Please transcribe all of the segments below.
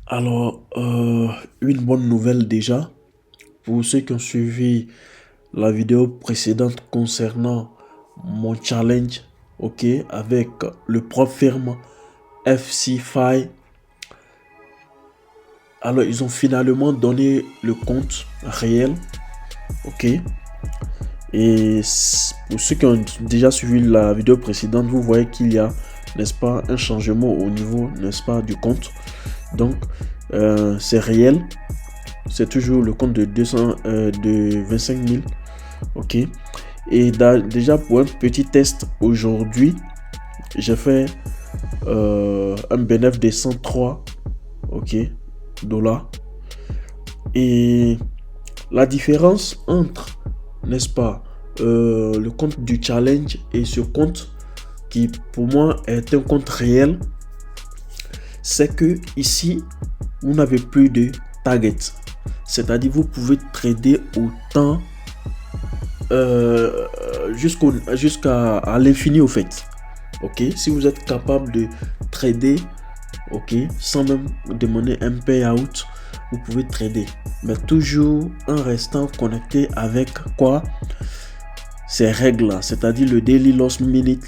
Alors, une bonne nouvelle déjà pour ceux qui ont suivi la vidéo précédente concernant mon challenge, ok, avec le propre firme FC5. Alors, ils ont finalement donné le compte réel, ok. Et pour ceux qui ont déjà suivi la vidéo précédente, vous voyez qu'il y a, n'est-ce pas, un changement au niveau, n'est-ce pas, du compte. Donc, c'est réel. C'est toujours le compte de 25 000. Ok. Et déjà pour un petit test aujourd'hui, j'ai fait un bénéfice de 103, ok, dollars. Et la différence entre, n'est-ce pas, le compte du challenge et ce compte qui pour moi est un compte réel, c'est que ici, vous n'avez plus de target. C'est-à-dire vous pouvez trader autant jusqu'à l'infini au fait. Ok, si vous êtes capable de trader, ok, sans même demander un payout, vous pouvez trader, mais toujours en restant connecté avec quoi, ces règles là, c'est-à-dire le daily loss limit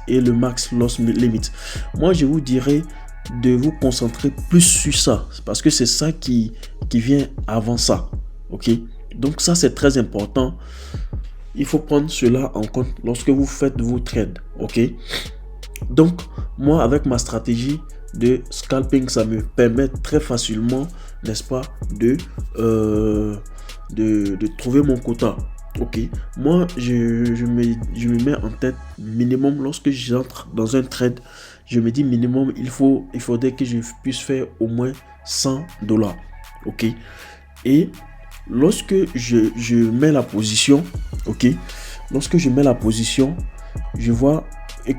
et le max loss limit. Moi je vous dirais de vous concentrer plus sur ça parce que c'est ça qui vient avant ça. Ok, donc ça c'est très important. Il faut prendre cela en compte lorsque vous faites vos trades. Ok, donc moi avec ma stratégie de scalping, ça me permet très facilement, n'est-ce pas, de trouver mon quota. Ok, moi je me mets en tête minimum lorsque j'entre dans un trade, je me dis minimum il faudrait que je puisse faire au moins 100 dollars. Ok, et lorsque je mets la position, ok, lorsque je mets la position, je vois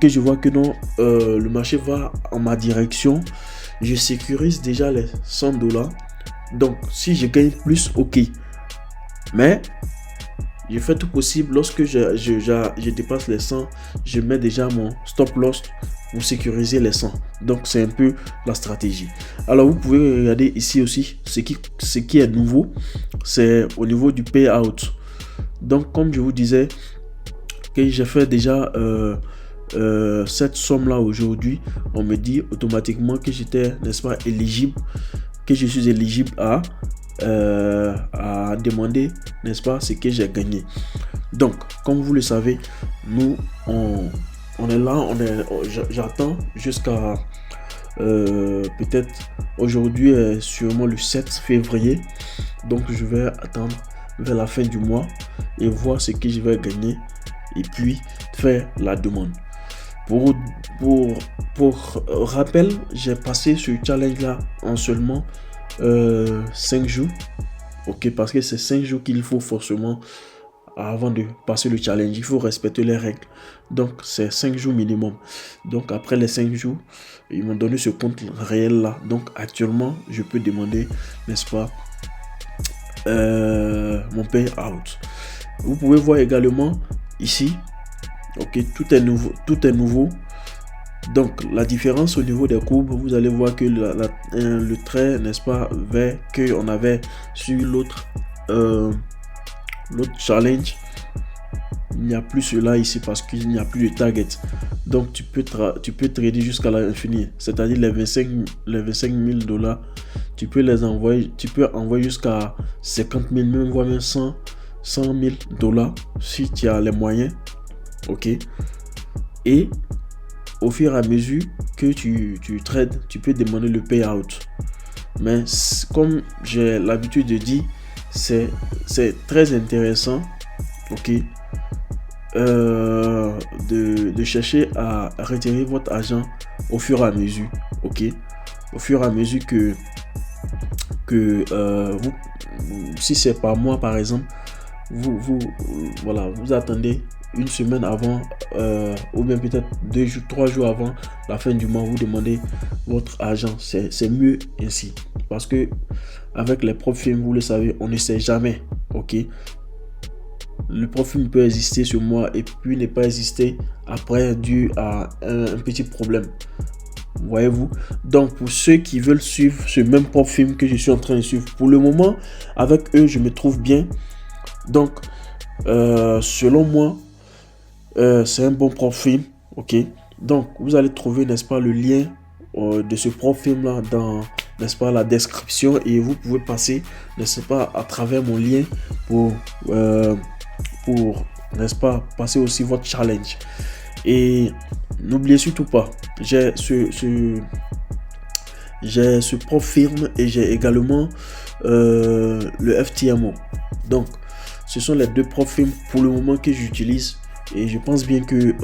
je vois que non, le marché va en ma direction, je sécurise déjà les 100 dollars. Donc si je gagne plus, ok, mais je fais tout possible lorsque je dépasse les 100, je mets déjà mon stop loss pour sécuriser les 100. Donc c'est un peu la stratégie. Alors vous pouvez regarder ici aussi ce qui est nouveau, c'est au niveau du payout. Donc comme je vous disais que j'ai fait déjà cette somme là aujourd'hui, on me dit automatiquement que j'étais, n'est-ce pas, éligible, que je suis éligible à demander, n'est-ce pas, ce que j'ai gagné. Donc comme vous le savez, nous on est là, j'attends jusqu'à peut-être aujourd'hui est sûrement le 7 février, donc je vais attendre vers la fin du mois et voir ce que je vais gagner et puis faire la demande. Pour, pour, pour rappel, j'ai passé ce challenge là en seulement 5 jours. Ok, parce que c'est 5 jours qu'il faut forcément avant de passer le challenge. Il faut respecter les règles. Donc c'est 5 jours minimum. Donc après les 5 jours, ils m'ont donné ce compte réel là. Donc actuellement, je peux demander, n'est-ce pas, mon payout. Vous pouvez voir également ici, ok, tout est nouveau. Donc la différence au niveau des courbes, vous allez voir que le trait, n'est-ce pas, vert que on avait sur l'autre challenge, il n'y a plus cela ici parce qu'il n'y a plus de target. Donc tu peux trader jusqu'à l'infini, c'est-à-dire les 25 000 dollars, tu peux les envoyer, tu peux envoyer jusqu'à 50 000, même voire même 100 000 dollars si tu as les moyens. Ok, et au fur et à mesure que tu trades, tu peux demander le payout. Mais comme j'ai l'habitude de dire, c'est très intéressant, ok, de chercher à retirer votre argent au fur et à mesure, ok, au fur et à mesure que si c'est par mois par exemple, voilà, vous attendez une semaine avant ou bien peut-être 2 jours, 3 jours avant la fin du mois, vous demandez votre argent. C'est mieux ainsi parce que avec les profils, vous le savez, on ne sait jamais. Ok, le profil peut exister sur moi et puis ne pas exister après dû à un petit problème. voyez-vous. Donc pour ceux qui veulent suivre ce même propre film que je suis en train de suivre, pour le moment avec eux je me trouve bien. Donc selon moi c'est un bon propre film, ok. Donc vous allez trouver, n'est-ce pas, le lien de ce propre film là dans, n'est-ce pas, la description, et vous pouvez passer, n'est-ce pas, à travers mon lien pour n'est-ce pas, passer aussi votre challenge. Et n'oubliez surtout pas, j'ai ce propre film et j'ai également le FTMO. Donc ce sont les deux propres films pour le moment que j'utilise, et je pense bien que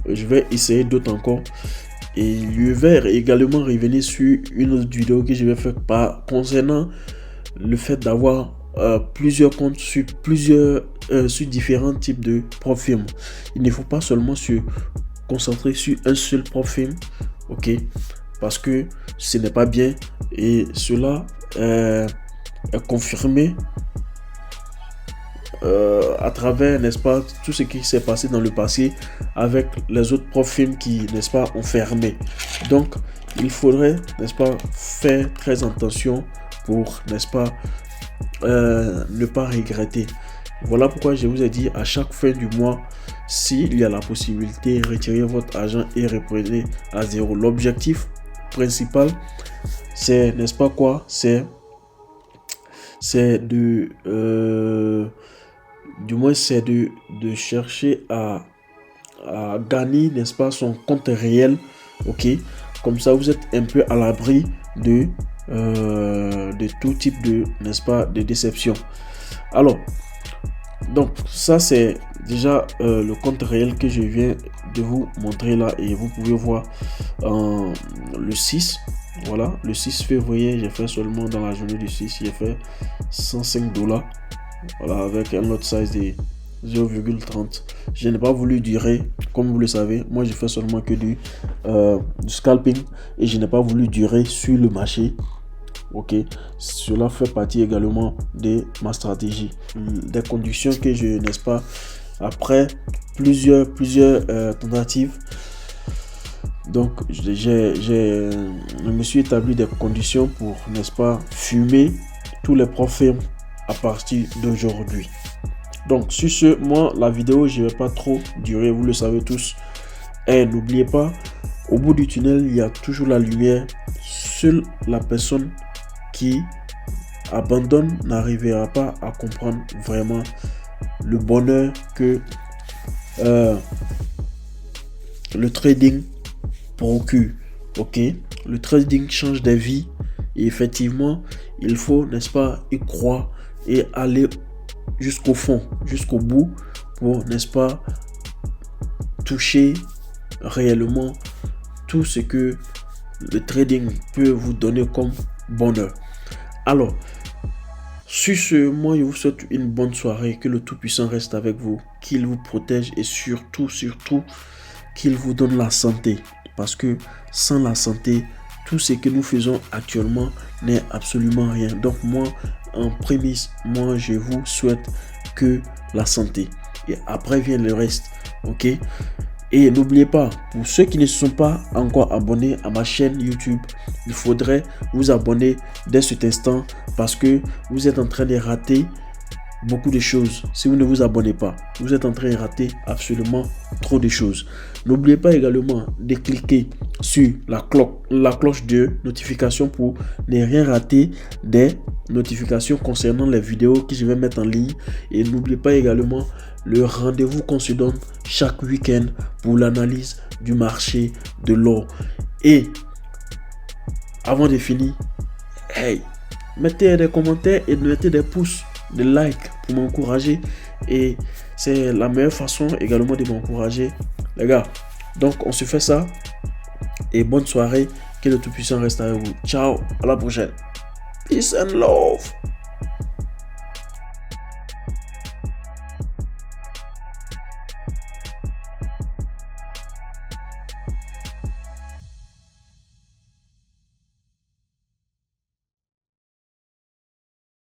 je vais essayer d'autres encore. Et je vais également revenir sur une autre vidéo que je vais faire concernant le fait d'avoir plusieurs comptes sur sur différents types de propres films. Il ne faut pas seulement se concentrer sur un seul propre film, ok, parce que ce n'est pas bien, et cela est confirmé à travers, n'est-ce pas, tout ce qui s'est passé dans le passé avec les autres propres films qui, n'est-ce pas, ont fermé. Donc il faudrait, n'est-ce pas, faire très attention pour, n'est-ce pas, ne pas regretter. Voilà pourquoi je vous ai dit, à chaque fin du mois, s'il y a la possibilité, retirez votre argent et reprenez à zéro. L'objectif principal, c'est, n'est-ce pas quoi, c'est de du moins c'est de chercher à gagner, n'est-ce pas, son compte réel, ok. Comme ça vous êtes un peu à l'abri de tout type de, n'est-ce pas, de déception. Alors donc ça c'est déjà le compte réel que je viens de vous montrer là, et vous pouvez voir le 6, voilà, le 6 février j'ai fait seulement, dans la journée du 6 j'ai fait $105, voilà, avec un lot size de 0,30. Je n'ai pas voulu durer, comme vous le savez, moi je fais seulement que du scalping, et je n'ai pas voulu durer sur le marché, ok. Cela fait partie également de ma stratégie, des conditions que je, n'est-ce pas, après plusieurs tentatives, donc je me suis établi des conditions pour, n'est-ce pas, fumer tous les propres films à partir d'aujourd'hui. Donc sur ce, moi la vidéo je vais pas trop durer, vous le savez tous, et n'oubliez pas, au bout du tunnel il y a toujours la lumière. Seule la personne qui abandonne n'arrivera pas à comprendre vraiment le bonheur que le trading procure, ok. Le trading change des vies, et effectivement il faut, n'est-ce pas, y croire et aller jusqu'au fond, jusqu'au bout, pour, n'est-ce pas, toucher réellement tout ce que le trading peut vous donner comme bonheur. Alors sur ce, moi je vous souhaite une bonne soirée, que le Tout-Puissant reste avec vous, qu'il vous protège, et surtout qu'il vous donne la santé, parce que sans la santé, tout ce que nous faisons actuellement n'est absolument rien. Donc moi, en prémisse, moi je vous souhaite que la santé, et après vient le reste, ok. Et n'oubliez pas, pour ceux qui ne se sont pas encore abonnés à ma chaîne YouTube, il faudrait vous abonner dès cet instant, parce que vous êtes en train de rater beaucoup de choses. Si vous ne vous abonnez pas, vous êtes en train de rater absolument trop de choses. N'oubliez pas également de cliquer sur la cloche de notification pour ne rien rater des notifications concernant les vidéos que je vais mettre en ligne. Et n'oubliez pas également le rendez-vous qu'on se donne chaque week-end pour l'analyse du marché de l'or. Et avant de finir, hey, mettez des commentaires et mettez des pouces, des likes pour m'encourager, et c'est la meilleure façon également de m'encourager, les gars. Donc on se fait ça, et bonne soirée, que le Tout-Puissant reste avec vous. Ciao, à la prochaine. Peace and love.